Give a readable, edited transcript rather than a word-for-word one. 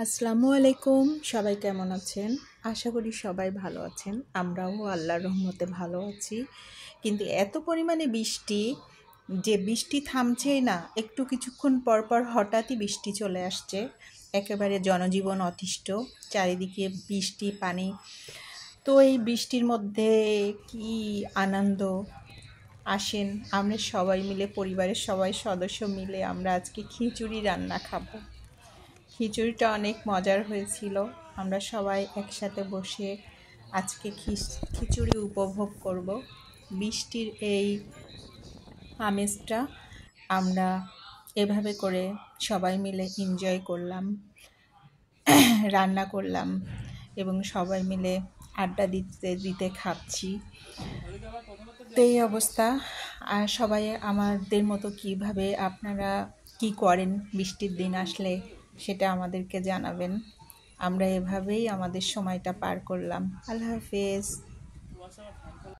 আসসালামু আলাইকুম। সবাই কেমন আছেন? আশা করি সবাই ভালো আছেন। আমরাও আল্লাহর রহমতে ভালো আছি। কিন্তু এত পরিমাণে বৃষ্টি যে বৃষ্টি থামছেই না, একটু কিছুক্ষণ পর পর হঠাৎই বৃষ্টি চলে আসছে। একেবারে জনজীবন অতিষ্ঠ, চারিদিকে বৃষ্টি পানি। তো এই বৃষ্টির মধ্যে কি আনন্দ! আসেন আমরা সবাই মিলে, পরিবারের সবাই সদস্য মিলে আমরা আজকে খিচুড়ি রান্না খাবো। খিচুড়িটা অনেক মজার হয়েছিল। আমরা সবাই একসাথে বসে আজকে খিচুড়ি উপভোগ করব। বৃষ্টির এই আমেজটা আমরা এভাবে করে সবাই মিলে এনজয় করলাম, রান্না করলাম এবং সবাই মিলে আড্ডা দিতে দিতে খাচ্ছি। তো এই অবস্থা। আর সবাই আমাদের মতো কিভাবে আপনারা কি করেন বৃষ্টির দিন আসলে সেটা আমাদেরকে জানাবেন। আমরা এভাবেই আমাদের সময়টা পার করলাম। আল্লাহ হাফেজ।